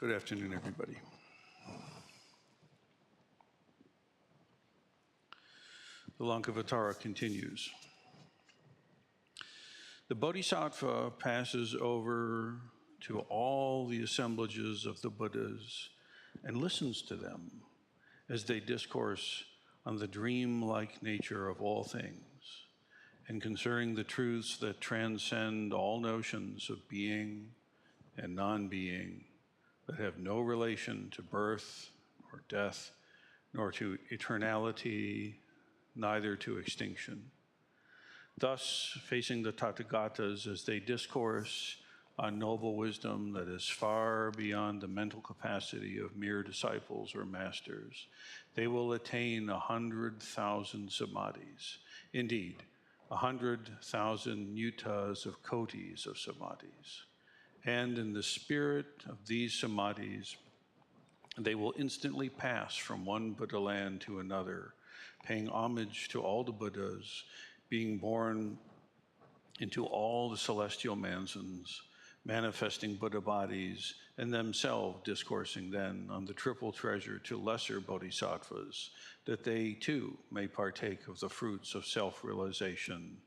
Good afternoon, everybody. The Lankavatara continues. The Bodhisattva passes over to all the assemblages of the Buddhas and listens to them as they discourse on the dream-like nature of all things and concerning the truths that transcend all notions of being and non-being, that have no relation to birth or death, nor to eternality, neither to extinction. Thus, facing the Tathagatas as they discourse on noble wisdom that is far beyond the mental capacity of mere disciples or masters, they will attain 100,000 samadhis. Indeed, 100,000 yutas of kotis of samadhis. And in the spirit of these samadhis, they will instantly pass from one Buddha land to another, paying homage to all the Buddhas, being born into all the celestial mansions, manifesting Buddha bodies, and themselves discoursing then on the triple treasure to lesser bodhisattvas, that they too may partake of the fruits of self-realization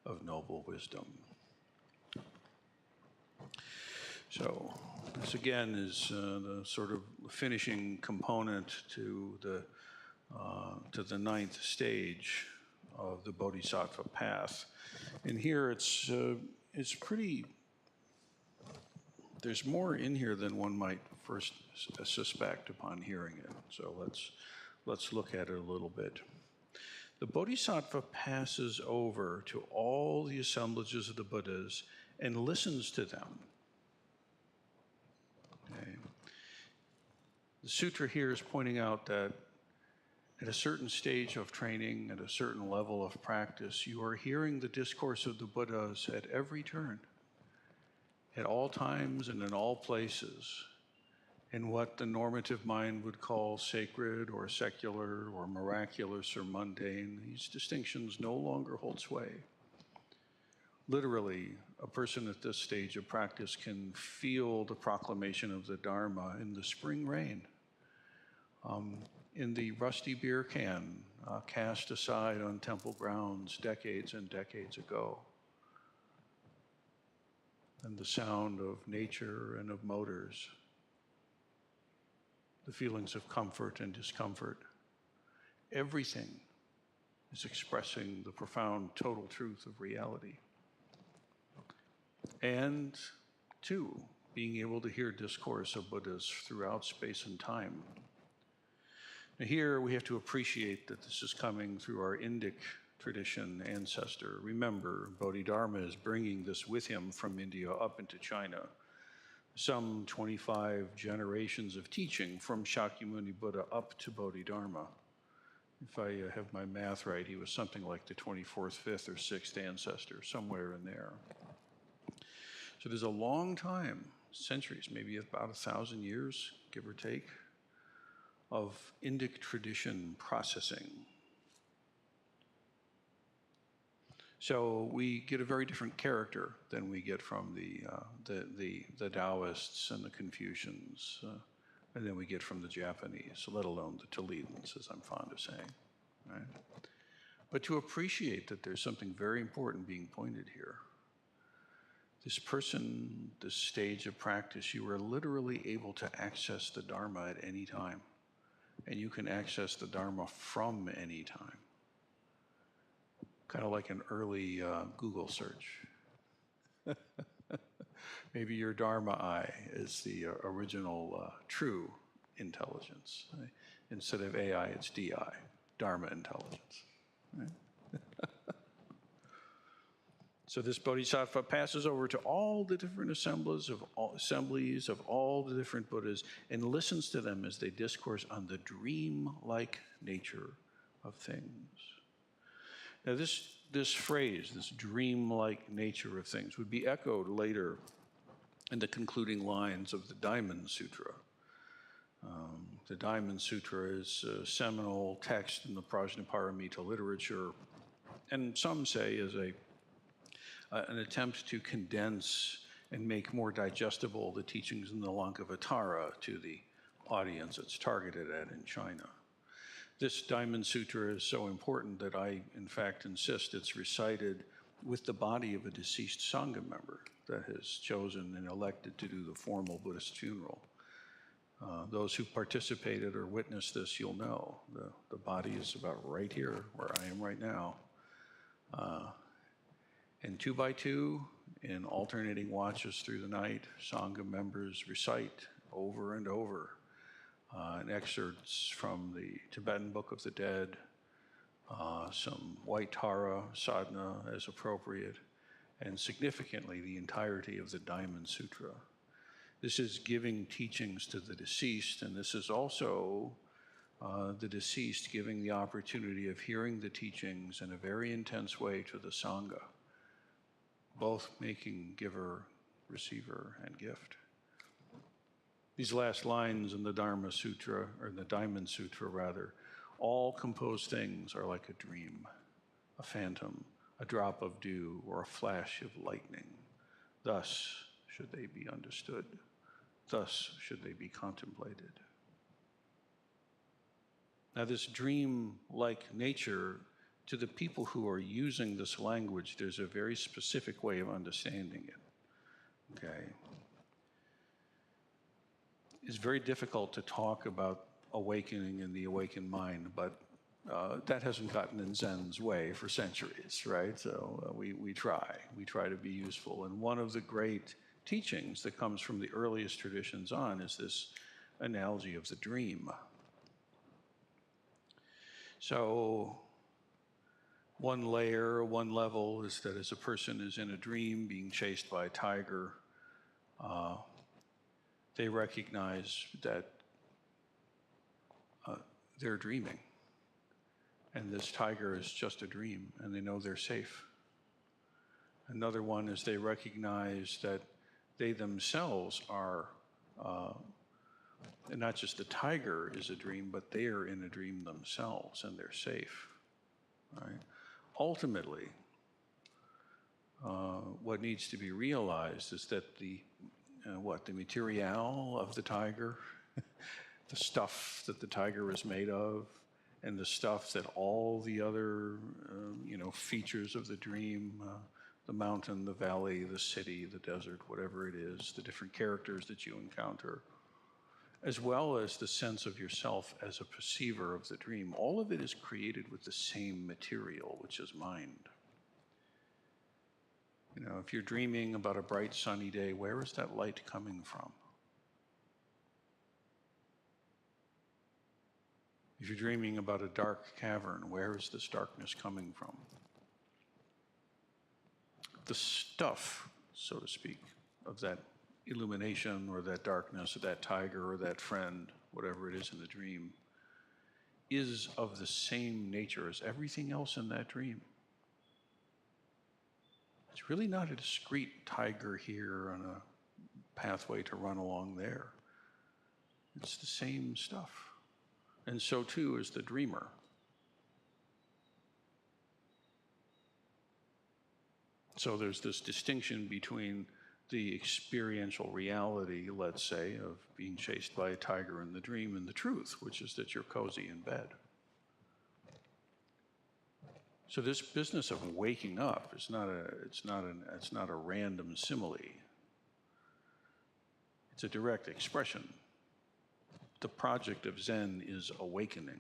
of noble wisdom. So this again is the sort of finishing component to the ninth stage of the Bodhisattva path, and here it's pretty. There's more in here than one might first suspect upon hearing it. So let's look at it a little bit. The Bodhisattva passes over to all the assemblages of the Buddhas and listens to them. Okay. The sutra here is pointing out that at a certain stage of training, at a certain level of practice, you are hearing the discourse of the Buddhas at every turn, at all times and in all places, in what the normative mind would call sacred or secular or miraculous or mundane. These distinctions no longer hold sway. Literally, a person at this stage of practice can feel the proclamation of the Dharma in the spring rain, in the rusty beer can cast aside on temple grounds decades and decades ago, and the sound of nature and of motors, the feelings of comfort and discomfort. Everything is expressing the profound total truth of reality. And two, being able to hear discourse of Buddhas throughout space and time. Now here we have to appreciate that this is coming through our Indic tradition ancestor. Remember, Bodhidharma is bringing this with him from India up into China. Some 25 generations of teaching from Shakyamuni Buddha up to Bodhidharma. If I have my math right, he was something like the 24th, 5th, or 6th ancestor, somewhere in there. So there's a long time, centuries, maybe about 1,000 years, give or take, of Indic tradition processing. So we get a very different character than we get from the Taoists and the Confucians, and then we get from the Japanese, let alone the Toledans, as I'm fond of saying. Right? But to appreciate that there's something very important being pointed here. This person, this stage of practice, you are literally able to access the Dharma at any time. And you can access the Dharma from any time. Kind of like an early Google search. Maybe your Dharma eye is the original true intelligence. Right? Instead of AI, it's DI, Dharma intelligence. Right? So this bodhisattva passes over to all the different assemblies of all the different Buddhas and listens to them as they discourse on the dream-like nature of things. Now this phrase, this dream-like nature of things, would be echoed later in the concluding lines of the Diamond Sutra. The Diamond Sutra is a seminal text in the Prajnaparamita literature, and some say is an attempt to condense and make more digestible the teachings in the Lankavatara to the audience it's targeted at in China. This Diamond Sutra is so important that I, in fact, insist it's recited with the body of a deceased Sangha member that has chosen and elected to do the formal Buddhist funeral. Those who participated or witnessed this, you'll know. The body is about right here, where I am right now. And 2 by 2, in alternating watches through the night, Sangha members recite over and over excerpts from the Tibetan Book of the Dead, some White Tara sadhana as appropriate, and significantly the entirety of the Diamond Sutra. This is giving teachings to the deceased, and this is also the deceased giving the opportunity of hearing the teachings in a very intense way to the Sangha, both making giver, receiver, and gift. These last lines in the Dharma Sutra, or the Diamond Sutra rather, all composed things are like a dream, a phantom, a drop of dew, or a flash of lightning. Thus should they be understood. Thus should they be contemplated. Now this dream-like nature, to the people who are using this language, there's a very specific way of understanding it, okay? It's very difficult to talk about awakening in the awakened mind, but that hasn't gotten in Zen's way for centuries, right? So we try to be useful. And one of the great teachings that comes from the earliest traditions on is this analogy of the dream. So one layer, one level is that as a person is in a dream being chased by a tiger, they recognize that they're dreaming. And this tiger is just a dream, and they know they're safe. Another one is they recognize that they themselves are, and not just the tiger is a dream, but they are in a dream themselves, and they're safe. Right? Ultimately, what needs to be realized is that the material of the tiger, the stuff that the tiger is made of, and the stuff that all the other, features of the dream, the mountain, the valley, the city, the desert, whatever it is, the different characters that you encounter, as well as the sense of yourself as a perceiver of the dream, all of it is created with the same material, which is mind. If you're dreaming about a bright sunny day, where is that light coming from? If you're dreaming about a dark cavern, where is this darkness coming from? The stuff, so to speak, of that illumination or that darkness or that tiger or that friend, whatever it is in the dream, is of the same nature as everything else in that dream. It's really not a discrete tiger here on a pathway to run along there. It's the same stuff. And so too is the dreamer. So there's this distinction between the experiential reality, let's say, of being chased by a tiger in the dream and the truth, which is that you're cozy in bed. So this business of waking up is not a random simile. It's a direct expression. The project of Zen is awakening.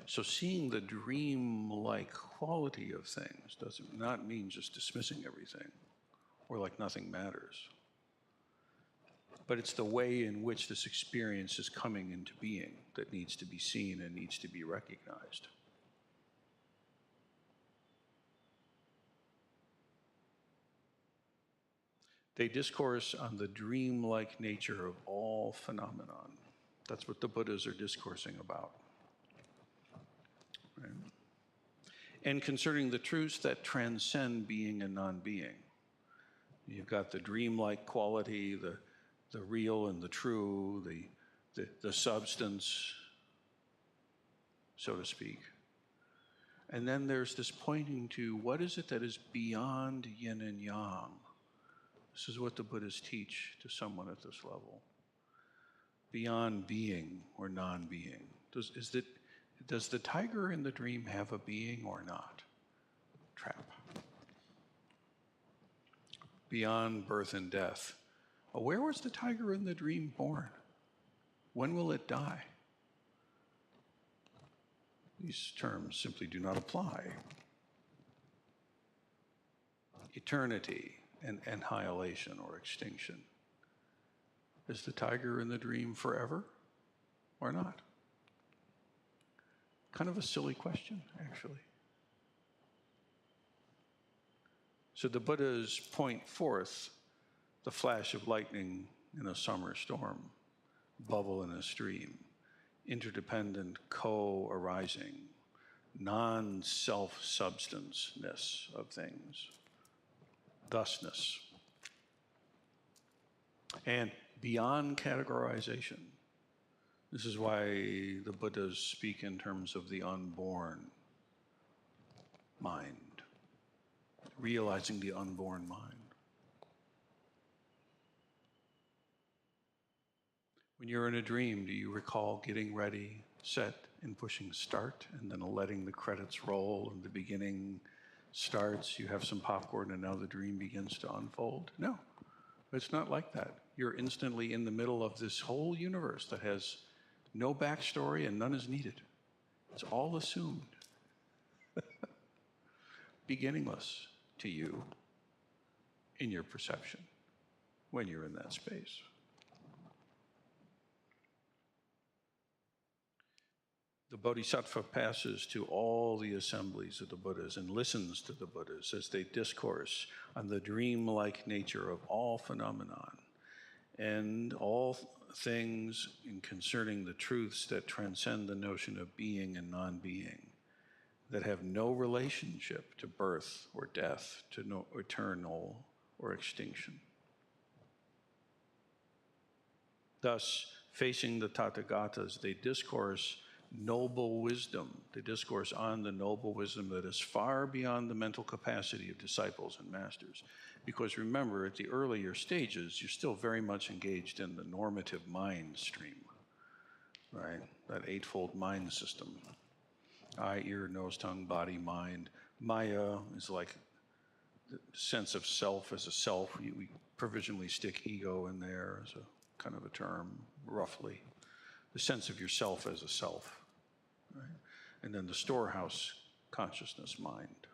So seeing the dream-like quality of things does not mean just dismissing everything or like nothing matters. But it's the way in which this experience is coming into being that needs to be seen and needs to be recognized. They discourse on the dream-like nature of all phenomenon. That's what the Buddhas are discoursing about. Right? And concerning the truths that transcend being and non-being. You've got the dream-like quality, the real and the true, the substance, so to speak. And then there's this pointing to what is it that is beyond yin and yang. This is what the Buddhas teach to someone at this level. Beyond being or non-being. Does the tiger in the dream have a being or not? Trap. Beyond birth and death. Where was the tiger in the dream born? When will it die? These terms simply do not apply. Eternity and annihilation or extinction. Is the tiger in the dream forever or not? Kind of a silly question, actually. So the Buddhas point forth the flash of lightning in a summer storm, bubble in a stream, interdependent co-arising, non-self-substance-ness of things, thusness, and beyond categorization. This is why the Buddhas speak in terms of the unborn mind, realizing the unborn mind. When you're in a dream, do you recall getting ready, set, and pushing start, and then letting the credits roll and the beginning starts, you have some popcorn, and now the dream begins to unfold? No, it's not like that. You're instantly in the middle of this whole universe that has no backstory and none is needed. It's all assumed. Beginningless to you in your perception when you're in that space. The Bodhisattva passes to all the assemblies of the Buddhas and listens to the Buddhas as they discourse on the dream-like nature of all phenomenon and all things in concerning the truths that transcend the notion of being and non-being, that have no relationship to birth or death, to no eternal or extinction. Thus, facing the Tathagatas, they discourse noble wisdom. They discourse on the noble wisdom that is far beyond the mental capacity of disciples and masters. Because remember, at the earlier stages, you're still very much engaged in the normative mind stream, right? That eightfold mind system. Eye, ear, nose, tongue, body, mind. Maya is like the sense of self as a self. We provisionally stick ego in there as a kind of a term, roughly. The sense of yourself as a self. Right? And then the storehouse consciousness mind,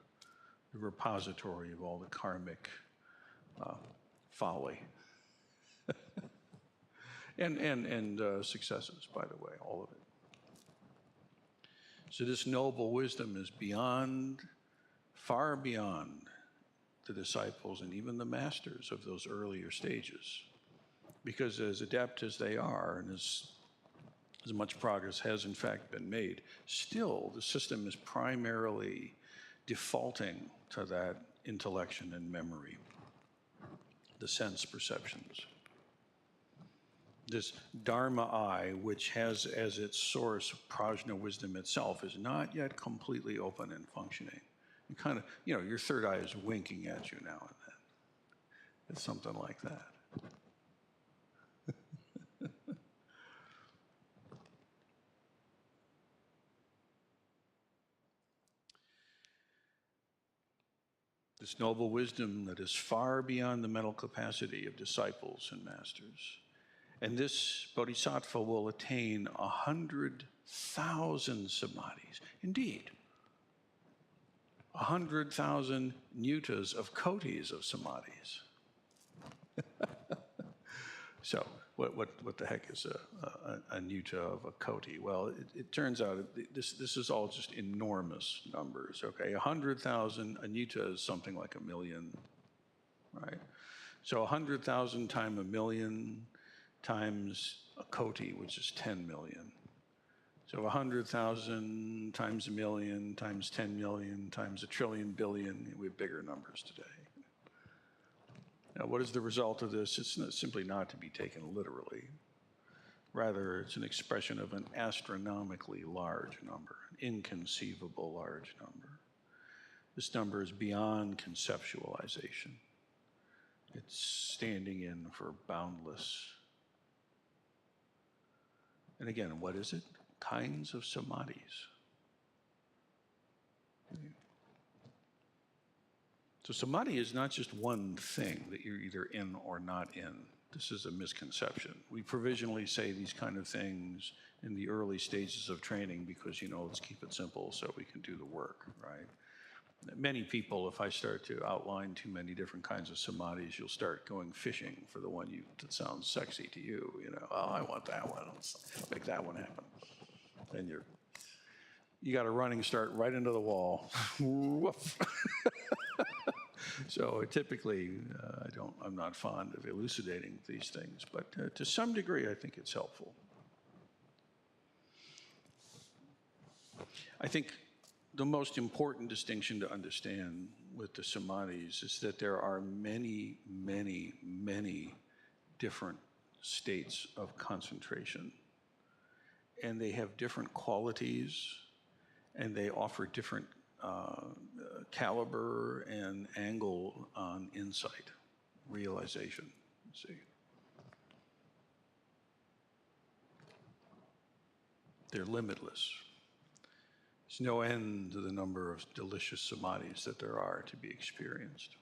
the repository of all the karmic folly and successes, by the way, all of it. So this noble wisdom is beyond, far beyond the disciples and even the masters of those earlier stages. Because as adept as they are, and as much progress has in fact been made, still the system is primarily defaulting to that intellection and memory, the sense perceptions. This Dharma eye, which has as its source prajna wisdom itself, is not yet completely open and functioning. You kind of, your third eye is winking at you now and then. It's something like that. This noble wisdom that is far beyond the mental capacity of disciples and masters. And this bodhisattva will attain 100,000 samadhis. Indeed, 100,000 nyutas of kotis of samadhis. So, what the heck is a nyuta of a koti? Well, it turns out this is all just enormous numbers. Okay, 100,000 a nyuta is something like 1 million, right? So 100,000 times 1 million times a koti, which is 10 million. So 100,000 times 1 million times 10 million times 1 trillion billion. We have bigger numbers today. Now, what is the result of this? It's simply not to be taken literally. Rather, it's an expression of an astronomically large number, an inconceivable large number. This number is beyond conceptualization. It's standing in for boundless. And again, what is it? Kinds of samadhis. So samadhi is not just one thing that you're either in or not in. This is a misconception. We provisionally say these kind of things in the early stages of training because, let's keep it simple so we can do the work, right? Many people, if I start to outline too many different kinds of samadhis, you'll start going fishing for the one that sounds sexy to you. Oh, I want that one. Let's make that one happen. And you got a running start right into the wall. Woof. So typically, I'm not fond of elucidating these things, but to some degree, I think it's helpful. I think the most important distinction to understand with the samadhis is that there are many, many, many different states of concentration. And they have different qualities, and they offer different caliber and angle on insight, realization. See, they're limitless. There's no end to the number of delicious samadhis that there are to be experienced.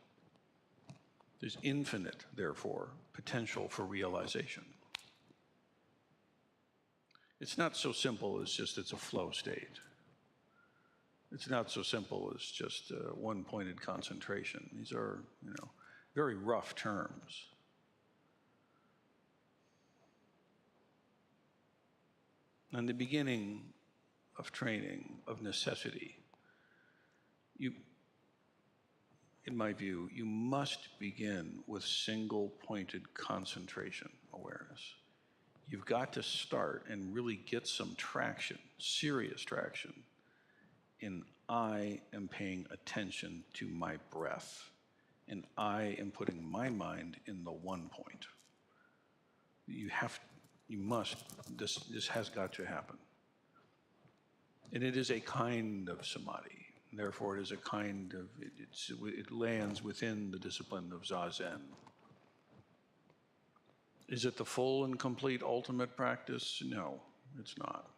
There's infinite, therefore, potential for realization. It's not so simple as just it's a flow state. It's not so simple as just one-pointed concentration. These are, very rough terms. In the beginning of training, of necessity, in my view, you must begin with single-pointed concentration awareness. You've got to start and really get some traction, serious traction, in I am paying attention to my breath, and I am putting my mind in the one point. This has got to happen. And it is a kind of samadhi. Therefore, it is a kind of, it lands within the discipline of Zazen. Is it the full and complete ultimate practice? No, it's not.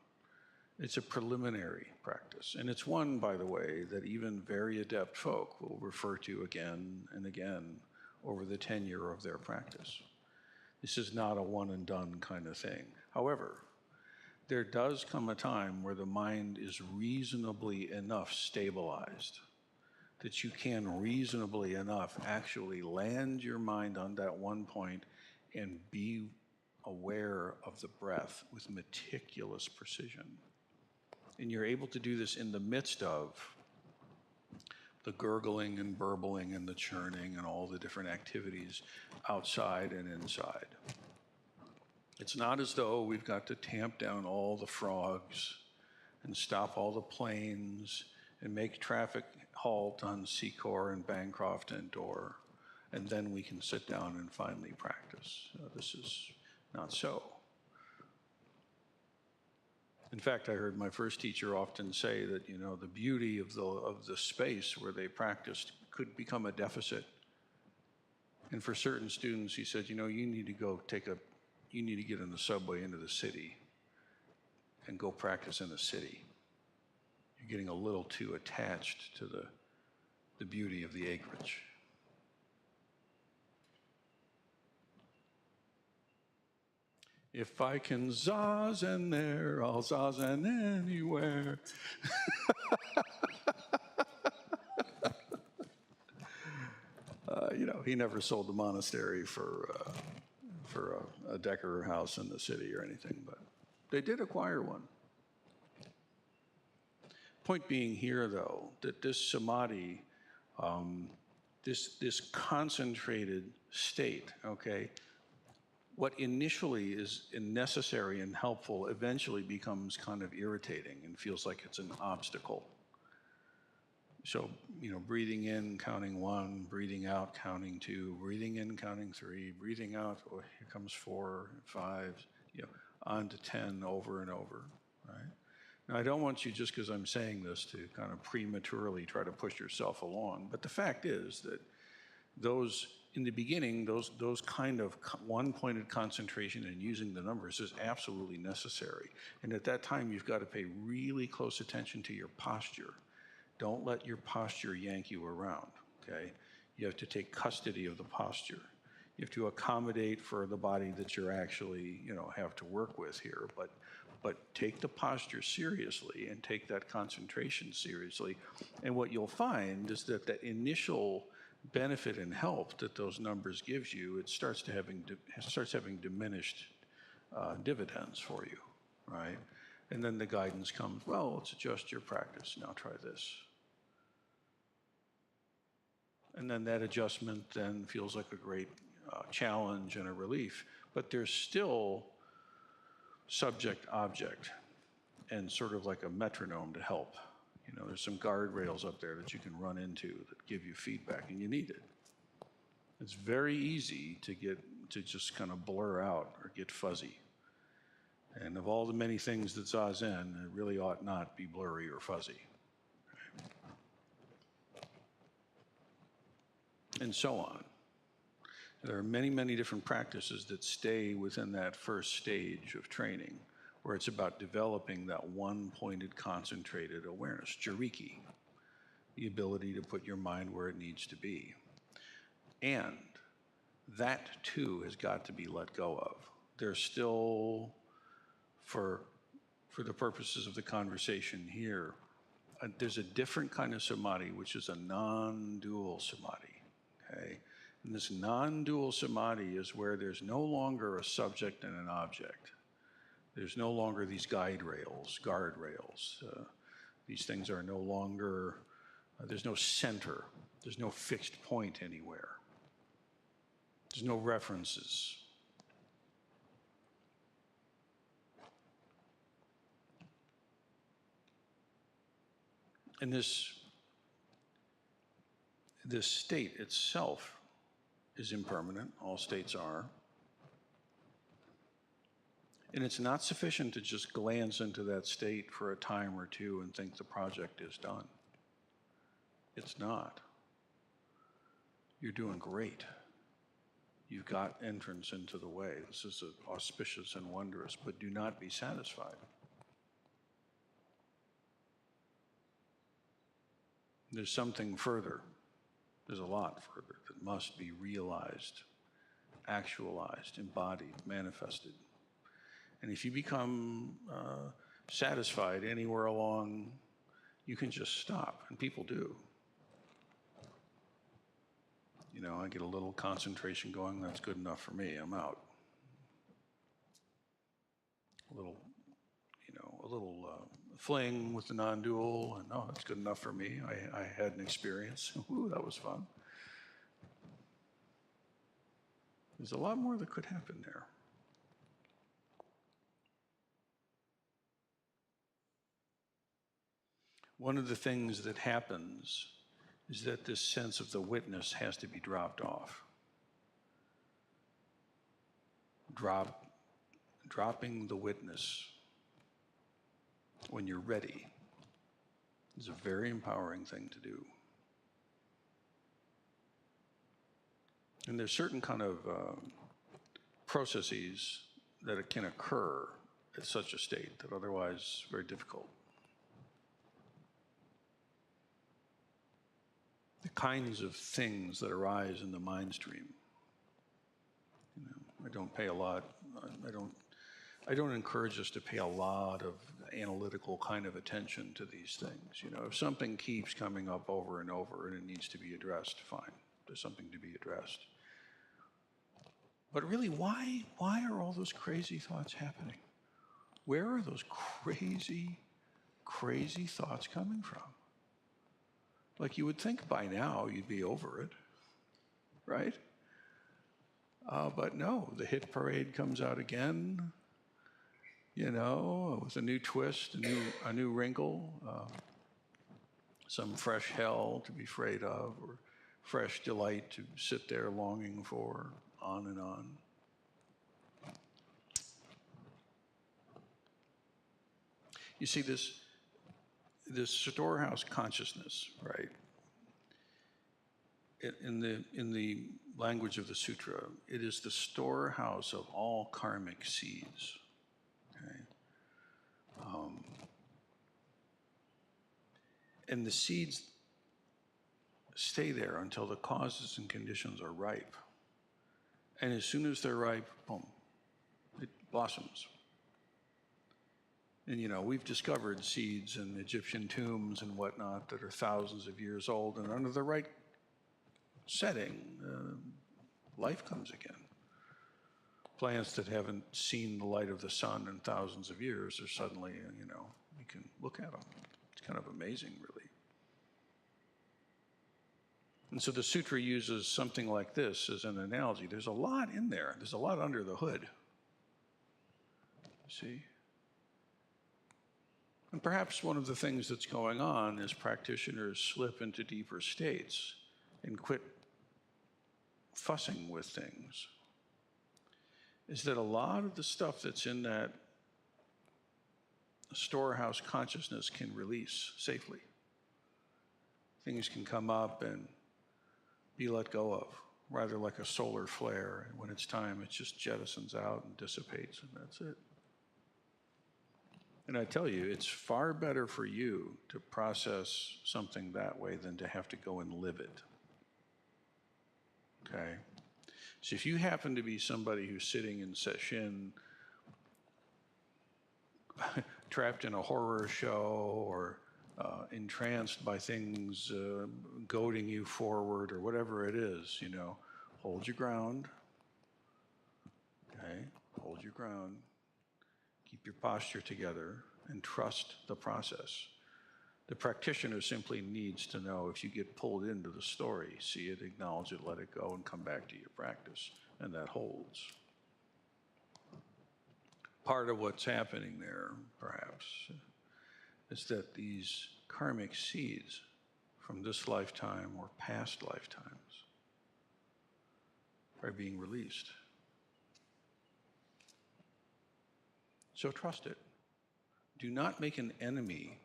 It's a preliminary practice. And it's one, by the way, that even very adept folk will refer to again and again over the tenure of their practice. This is not a one and done kind of thing. However, there does come a time where the mind is reasonably enough stabilized that you can reasonably enough actually land your mind on that one point and be aware of the breath with meticulous precision. And you're able to do this in the midst of the gurgling and burbling and the churning and all the different activities outside and inside. It's not as though we've got to tamp down all the frogs and stop all the planes and make traffic halt on Secor and Bancroft and Dorr, and then we can sit down and finally practice. This is not so. In fact, I heard my first teacher often say that, the beauty of the space where they practiced could become a deficit. And for certain students, he said, you need to get in the subway into the city and go practice in the city. You're getting a little too attached to the beauty of the acreage. If I can zazen there, I'll zazen anywhere. He never sold the monastery for a decker house in the city or anything, but they did acquire one. Point being here, though, that this samadhi, this concentrated state, okay, what initially is necessary and helpful eventually becomes kind of irritating and feels like it's an obstacle. So, breathing in, counting 1, breathing out, counting 2, breathing in, counting 3, breathing out, oh, here comes 4, 5, on to 10 over and over, right? Now, I don't want you, just because I'm saying this, to kind of prematurely try to push yourself along, but the fact is that in the beginning, those kind of one-pointed concentration and using the numbers is absolutely necessary. And at that time, you've got to pay really close attention to your posture. Don't let your posture yank you around, okay? You have to take custody of the posture. You have to accommodate for the body that you're actually, have to work with here. But take the posture seriously and take that concentration seriously. And what you'll find is that initial benefit and help that those numbers gives you, it starts having diminished dividends for you, right? And then the guidance comes, well, let's adjust your practice. Now try this. And then that adjustment then feels like a great challenge and a relief. But there's still subject-object and sort of like a metronome to help. There's some guardrails up there that you can run into that give you feedback, and you need it. It's very easy to just kind of blur out or get fuzzy. And of all the many things that Zazen, it really ought not be blurry or fuzzy. And so on. There are many, many different practices that stay within that first stage of training, where it's about developing that one-pointed concentrated awareness, jiriki, the ability to put your mind where it needs to be. And that too has got to be let go of. There's still, for the purposes of the conversation here, there's a different kind of samadhi, which is a non-dual samadhi, okay? And this non-dual samadhi is where there's no longer a subject and an object. There's no longer these guardrails. These things are no longer, there's no center. There's no fixed point anywhere. There's no references. And this state itself is impermanent. All states are. And it's not sufficient to just glance into that state for a time or two and think the project is done. It's not. You're doing great. You've got entrance into the way. This is auspicious and wondrous, but do not be satisfied. There's something further. There's a lot further that must be realized, actualized, embodied, manifested. And if you become satisfied anywhere along, you can just stop, and people do. I get a little concentration going, that's good enough for me, I'm out. A little fling with the non-dual, and oh, that's good enough for me. I had an experience. Ooh, that was fun. There's a lot more that could happen there. one of the things that happens is that this sense of the witness has to be dropped off. Dropping the witness when you're ready is a very empowering thing to do. And there's certain kind of processes that it can occur at such a state that otherwise is very difficult. The kinds of things that arise in the mind stream. I don't pay a lot. I don't encourage us to pay a lot of analytical kind of attention to these things. If something keeps coming up over and over and it needs to be addressed, fine. There's something to be addressed. But really, why are all those crazy thoughts happening? Where are those crazy, crazy thoughts coming from? Like you would think by now you'd be over it, right? But no, the hit parade comes out again, with a new twist, a new wrinkle, some fresh hell to be afraid of, or fresh delight to sit there longing for, on and on. You see, this storehouse consciousness, right? In the language of the sutra, it is the storehouse of all karmic seeds. Okay? And the seeds stay there until the causes and conditions are ripe. And as soon as they're ripe, boom, it blossoms. And we've discovered seeds in Egyptian tombs and whatnot that are thousands of years old, and under the right setting, life comes again. Plants that haven't seen the light of the sun in thousands of years are suddenly, you can look at them. It's kind of amazing, really. And so the sutra uses something like this as an analogy. There's a lot in there. There's a lot under the hood. See? And perhaps one of the things that's going on is practitioners slip into deeper states and quit fussing with things. Is that a lot of the stuff that's in that storehouse consciousness can release safely. Things can come up and be let go of, rather like a solar flare. And when it's time, it just jettisons out and dissipates, and that's it. And I tell you, it's far better for you to process something that way than to have to go and live it. Okay? So if you happen to be somebody who's sitting in sesshin, trapped in a horror show, or entranced by things goading you forward, or whatever it is, hold your ground. Okay? Hold your ground. Keep your posture together and trust the process. The practitioner simply needs to know if you get pulled into the story, see it, acknowledge it, let it go, and come back to your practice. And that holds. Part of what's happening there, perhaps, is that these karmic seeds from this lifetime or past lifetimes are being released. So trust it. Do not make an enemy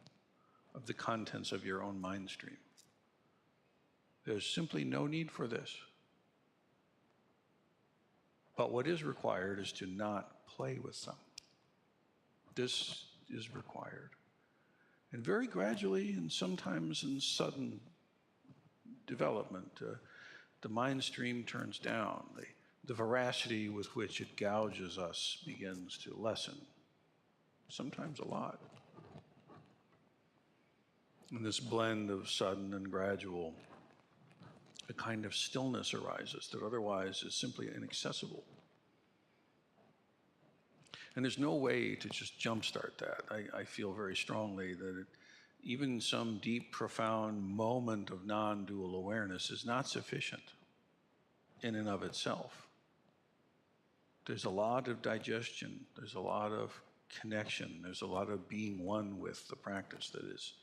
of the contents of your own mind stream. There's simply no need for this. But what is required is to not play with them. This is required. And very gradually, and sometimes in sudden development, the mind stream turns down. The veracity with which it gouges us begins to lessen. Sometimes a lot. In this blend of sudden and gradual, a kind of stillness arises that otherwise is simply inaccessible. And there's no way to just jumpstart that. I feel very strongly that even some deep, profound moment of non-dual awareness is not sufficient in and of itself. There's a lot of digestion. There's a lot of connection. There's a lot of being one with the practice that is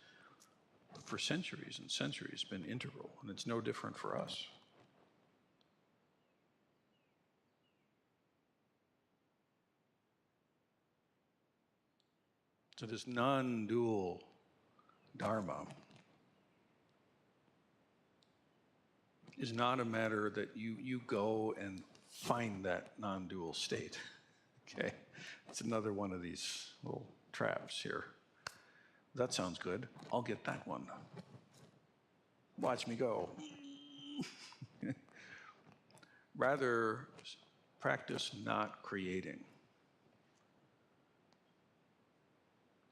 for centuries and centuries been integral, and it's no different for us. So this non-dual Dharma is not a matter that you go and find that non-dual state, okay? It's another one of these little traps here. That sounds good. I'll get that one. Watch me go. Rather, practice not creating.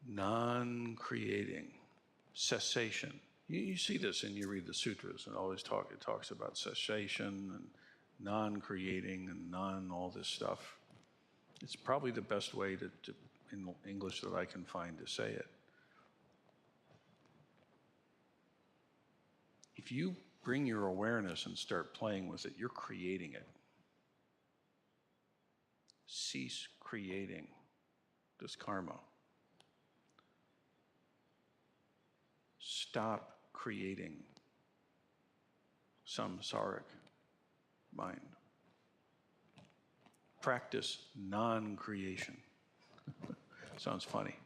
Non-creating. Cessation. You see this and you read the sutras and it talks about cessation and non-creating and all this stuff. It's probably the best way to in English that I can find to say it. If you bring your awareness and start playing with it, you're creating it. Cease creating this karma. Stop creating samsaric mind. Practice non-creation. Sounds funny.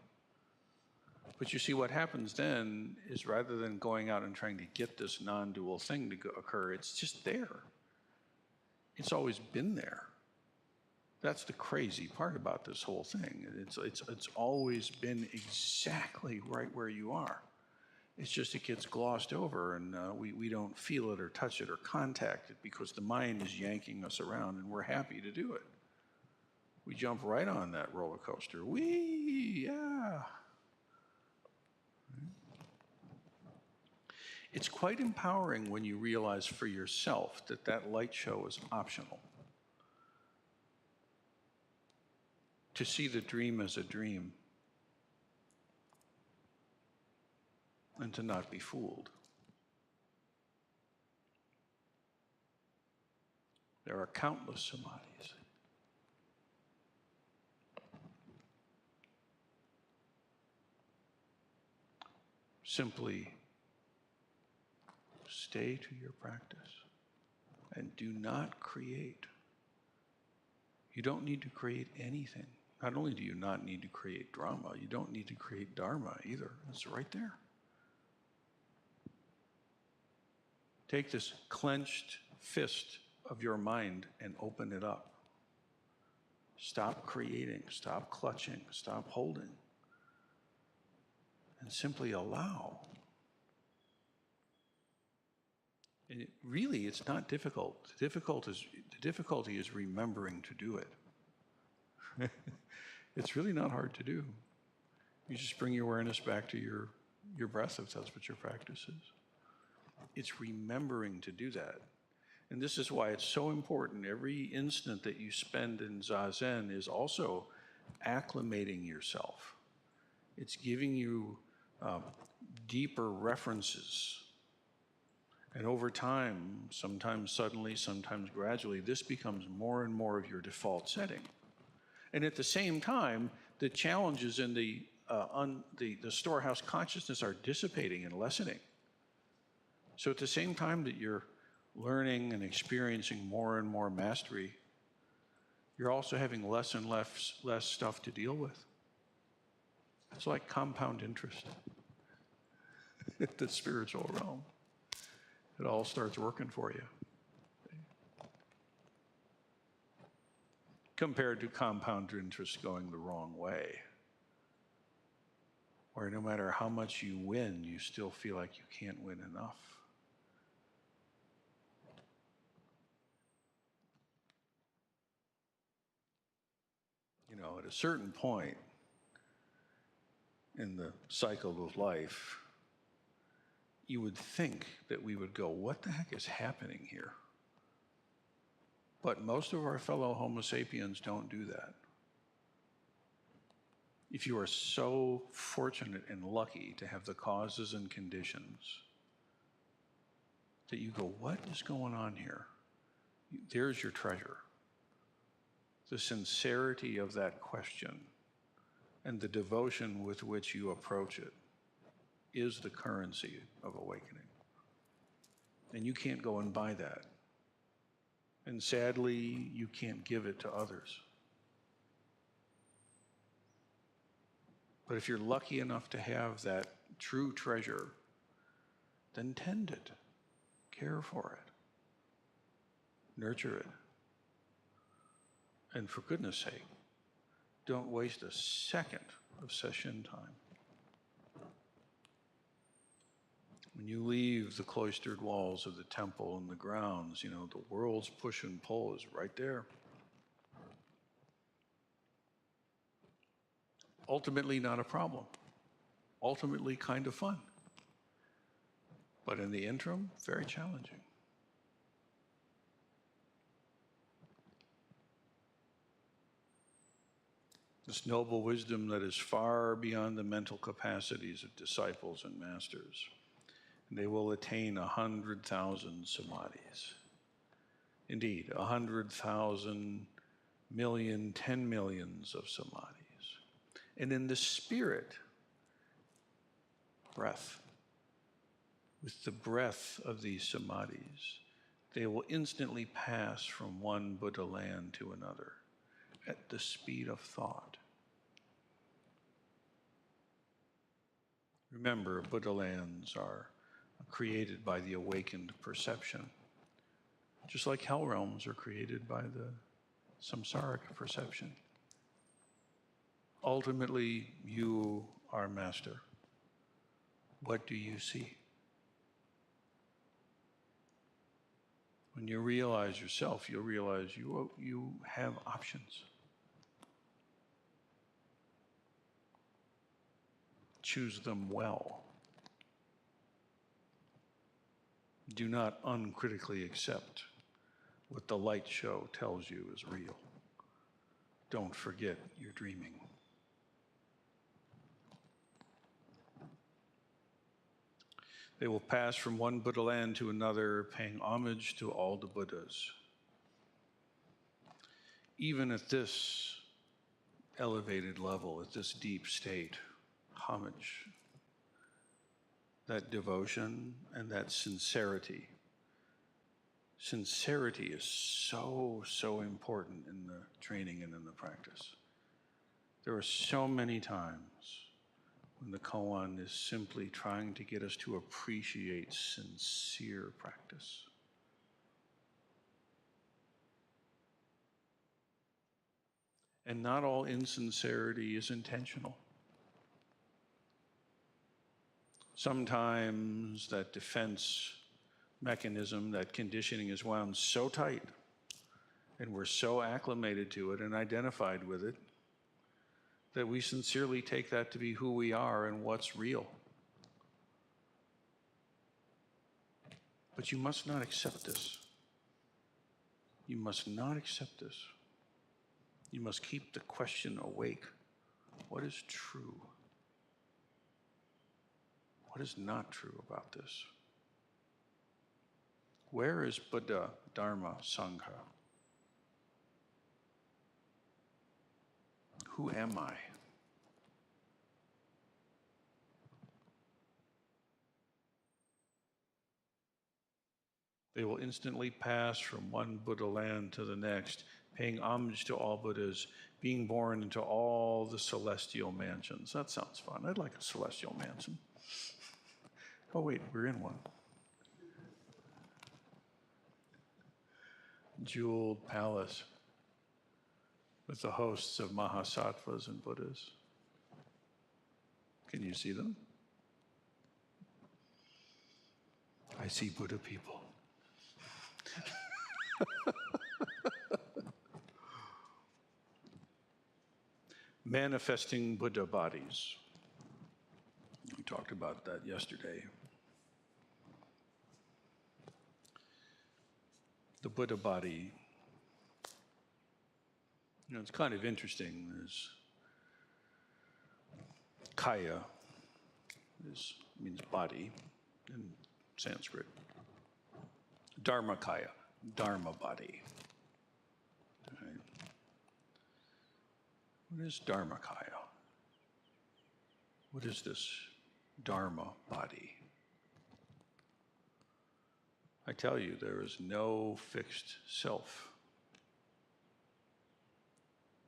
But you see, what happens then is rather than going out and trying to get this non-dual thing to occur, it's just there. It's always been there. That's the crazy part about this whole thing. It's always been exactly right where you are. It's just it gets glossed over and we don't feel it or touch it or contact it because the mind is yanking us around and we're happy to do it. We jump right on that roller coaster. Whee, yeah. It's quite empowering when you realize for yourself that that light show is optional. To see the dream as a dream and to not be fooled. There are countless samadhis. Simply stay to your practice and do not create. You don't need to create anything. Not only do you not need to create drama, you don't need to create dharma either. It's right there. Take this clenched fist of your mind and open it up. Stop creating, stop clutching, stop holding, and simply allow. And really, it's not difficult. The difficulty is remembering to do it. It's really not hard to do. You just bring your awareness back to your breath if that's what your practice is. It's remembering to do that. And this is why it's so important. Every instant that you spend in Zazen is also acclimating yourself. It's giving you deeper references. And over time, sometimes suddenly, sometimes gradually, this becomes more and more of your default setting. And at the same time, the challenges in the storehouse consciousness are dissipating and lessening. So at the same time that you're learning and experiencing more and more mastery, you're also having less and less stuff to deal with. It's like compound interest in the spiritual realm. It all starts working for you. Compared to compound interest going the wrong way, where no matter how much you win, you still feel like you can't win enough. You know, at a certain point in the cycle of life, you would think that we would go, what the heck is happening here? But most of our fellow Homo sapiens don't do that. If you are so fortunate and lucky to have the causes and conditions that you go, what is going on here? There's your treasure. The sincerity of that question and the devotion with which you approach it. is the currency of awakening. And you can't go and buy that. And sadly, you can't give it to others. But if you're lucky enough to have that true treasure, then tend it, care for it, nurture it. And for goodness sake, don't waste a second of session time. When you leave the cloistered walls of the temple and the grounds, the world's push and pull is right there. Ultimately not a problem. Ultimately kind of fun. But in the interim, very challenging. This noble wisdom that is far beyond the mental capacities of disciples and masters. And they will attain 100,000 samadhis. Indeed, 100,000 million, 10 millions of samadhis. And in the spirit, breath, with the breath of these samadhis, they will instantly pass from one Buddha land to another at the speed of thought. Remember, Buddha lands are created by the awakened perception, just like hell realms are created by the samsaric perception. Ultimately, you are master. What do you see? When you realize yourself, you'll realize you have options. Choose them well. Do not uncritically accept what the light show tells you is real. Don't forget you're dreaming. They will pass from one Buddha land to another, paying homage to all the Buddhas. Even at this elevated level, at this deep state, homage, that devotion and that sincerity. Sincerity is so, so important in the training and in the practice. There are so many times when the koan is simply trying to get us to appreciate sincere practice. And not all insincerity is intentional. Sometimes that defense mechanism, that conditioning is wound so tight, and we're so acclimated to it and identified with it, that we sincerely take that to be who we are and what's real. But you must not accept this. You must not accept this. You must keep the question awake. What is true? What is not true about this? Where is Buddha, Dharma, Sangha? Who am I? They will instantly pass from one Buddha land to the next, paying homage to all Buddhas, being born into all the celestial mansions. That sounds fun. I'd like a celestial mansion. Oh wait, we're in one. Jeweled palace with the hosts of Mahasattvas and Buddhas. Can you see them? I see Buddha people. Manifesting Buddha bodies. We talked about that yesterday. The Buddha body. It's kind of interesting. There's kaya means body in Sanskrit. Dharmakaya, dharma body. Right. What is Dharmakaya? What is this Dharma body. I tell you, there is no fixed self.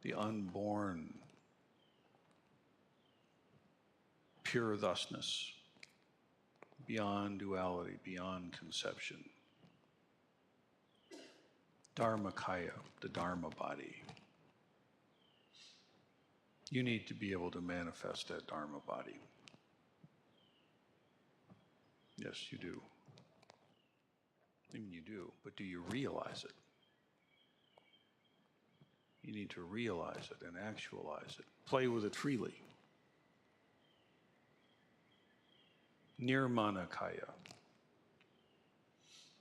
The unborn, pure thusness, beyond duality, beyond conception. Dharmakaya, the Dharma body. You need to be able to manifest that Dharma body. Yes, you do. I mean, you do, but do you realize it? You need to realize it and actualize it. Play with it freely. Nirmanakaya.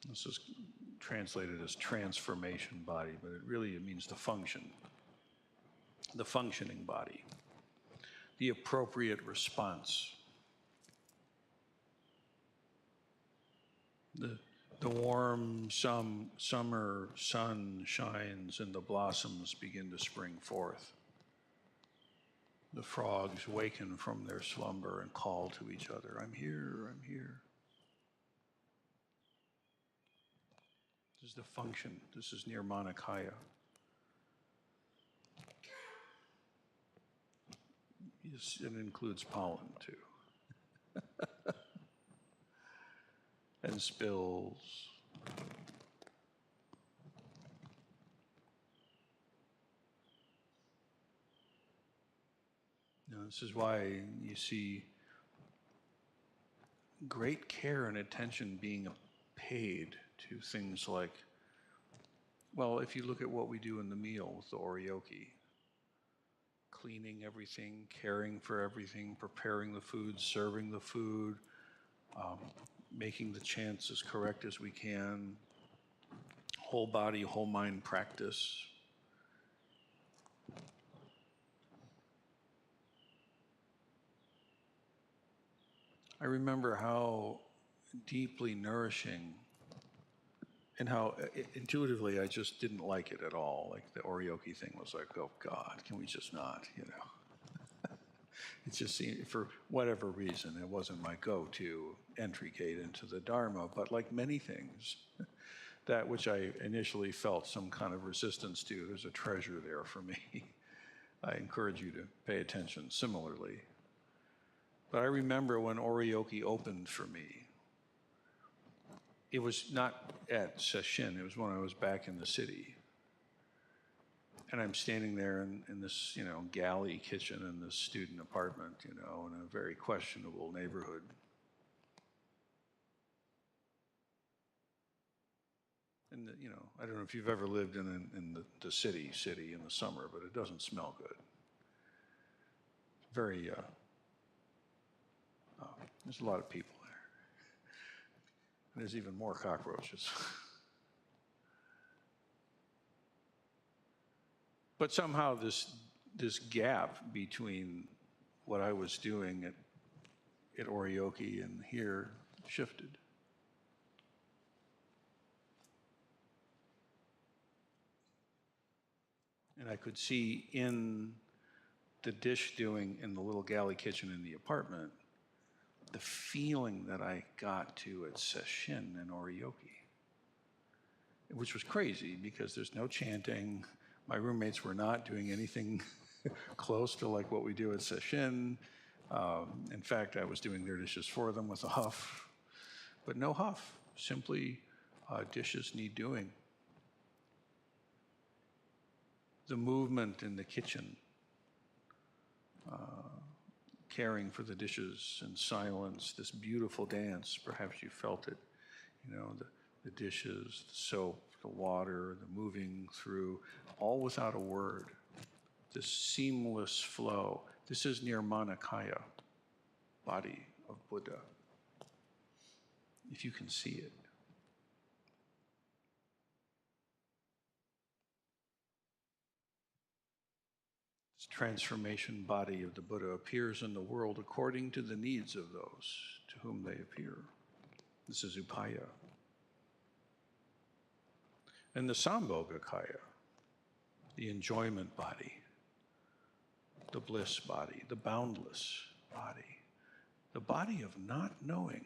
This is translated as transformation body, but it means the function. The functioning body. The appropriate response. The warm summer sun shines and the blossoms begin to spring forth. The frogs waken from their slumber and call to each other, I'm here, I'm here. This is the function. This is Nirmanakaya. Yes, it includes pollen too. And spills. Now, this is why you see great care and attention being paid to things like, well, if you look at what we do in the meal with the oryoki, cleaning everything, caring for everything, preparing the food, serving the food, making the chants as correct as we can, whole body, whole mind practice. I remember how deeply nourishing and how intuitively I just didn't like it at all. Like the oryoki thing was like, oh God, can we just not, you know? It just seemed, for whatever reason, it wasn't my go-to entry gate into the Dharma, but like many things, that which I initially felt some kind of resistance to, there's a treasure there for me. I encourage you to pay attention similarly. But I remember when oryoki opened for me, it was not at Sesshin, it was when I was back in the city. And I'm standing there in this, you know, galley kitchen in this student apartment, you know, in a very questionable neighborhood. And, you know, I don't know if you've ever lived in the city in the summer, but it doesn't smell good. Very, there's a lot of people there. And there's even more cockroaches. But somehow this gap between what I was doing at oryoki and here shifted. And I could see in the dish doing in the little galley kitchen in the apartment, the feeling that I got to at Sesshin and oryoki, which was crazy because there's no chanting. My roommates were not doing anything close to like what we do at Sesshin. In fact, I was doing their dishes for them with a huff, but no huff, simply dishes need doing. The movement in the kitchen, caring for the dishes in silence, this beautiful dance, perhaps you felt it, you know, the dishes, the soap, the water, the moving through, all without a word, this seamless flow. This is Nirmanakaya, body of Buddha, if you can see it. This transformation body of the Buddha appears in the world according to the needs of those to whom they appear. This is Upaya. And the Sambhogakaya, the enjoyment body, the bliss body, the boundless body, the body of not knowing,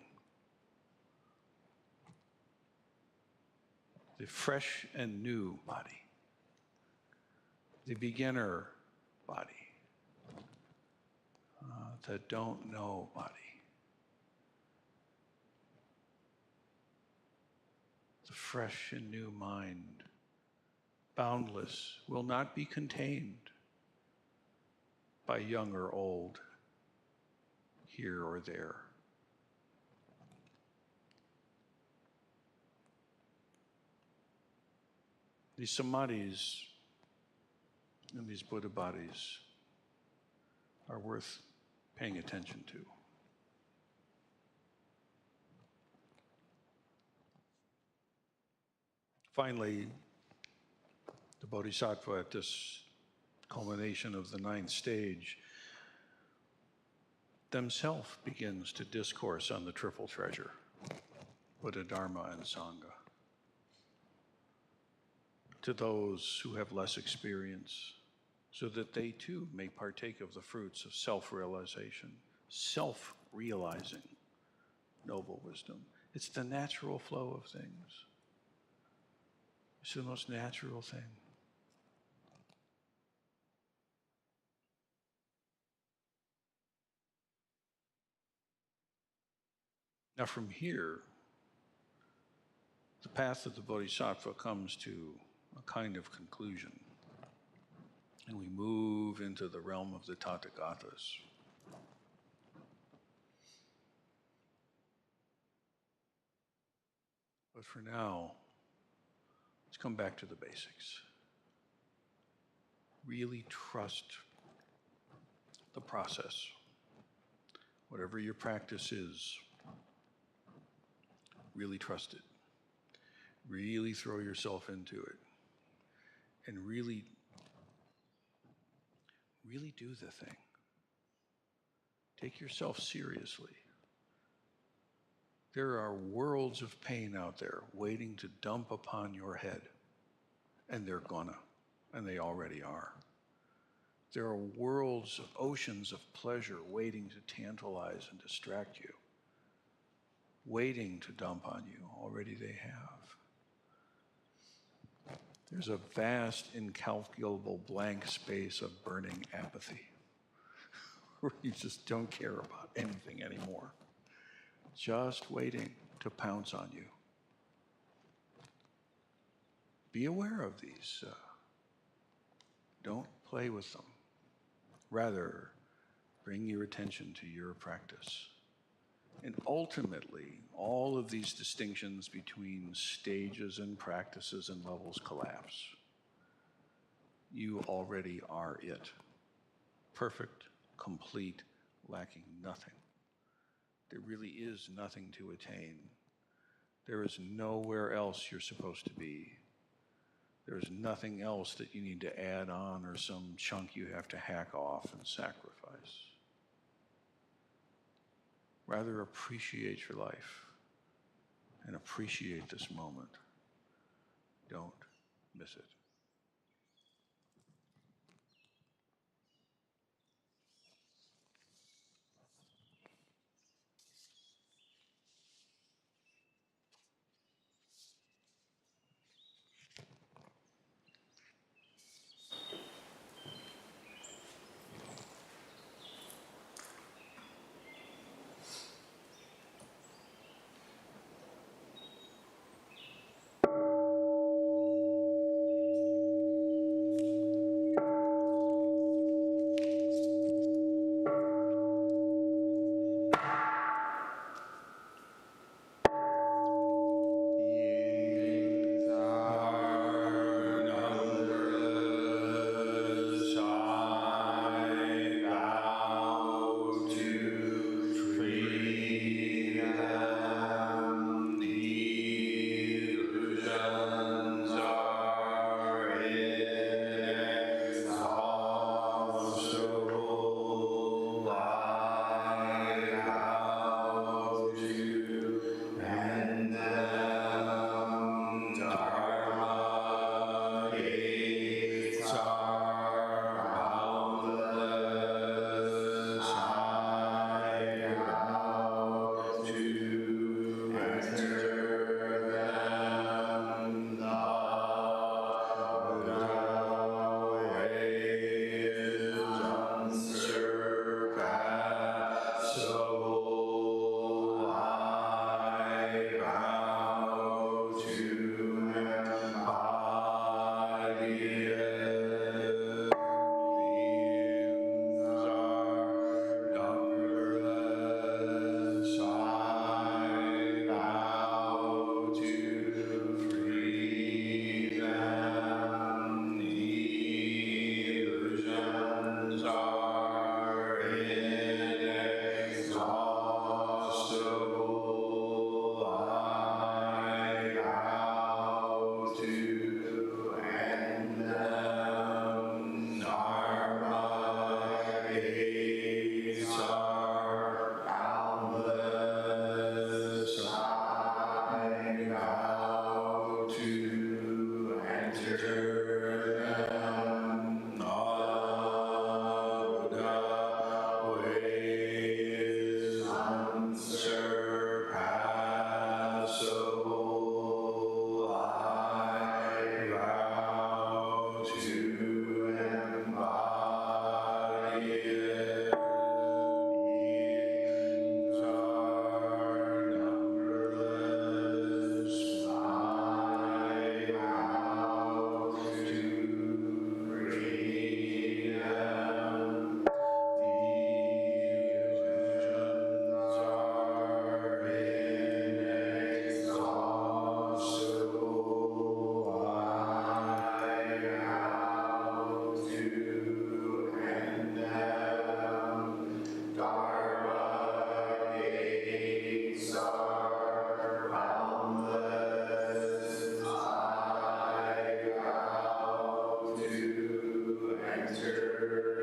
the fresh and new body, the beginner body, the don't know body, the fresh and new mind, boundless, will not be contained by young or old, here or there. These samadhis and these Buddha bodies are worth paying attention to. Finally, the Bodhisattva at this culmination of the ninth stage themselves begins to discourse on the triple treasure, Buddha, Dharma, and Sangha, to those who have less experience, so that they too may partake of the fruits of self-realization, self-realizing noble wisdom. It's the natural flow of things. It's the most natural thing. Now from here, the path of the Bodhisattva comes to a kind of conclusion, and we move into the realm of the Tathagatas. But for now, let's come back to the basics. Really trust the process. Whatever your practice is, really trust it. Really throw yourself into it. And really do the thing. Take yourself seriously. There are worlds of pain out there waiting to dump upon your head. And they're gonna, and they already are. There are worlds of oceans of pleasure waiting to tantalize and distract you, waiting to dump on you. Already they have. There's a vast, incalculable blank space of burning apathy where you just don't care about anything anymore. Just waiting to pounce on you. Be aware of these. Don't play with them. Rather, bring your attention to your practice. And ultimately, all of these distinctions between stages and practices and levels collapse. You already are it. Perfect, complete, lacking nothing. There really is nothing to attain. There is nowhere else you're supposed to be. There's nothing else that you need to add on or some chunk you have to hack off and sacrifice. Rather appreciate your life and appreciate this moment. Don't miss it. Master.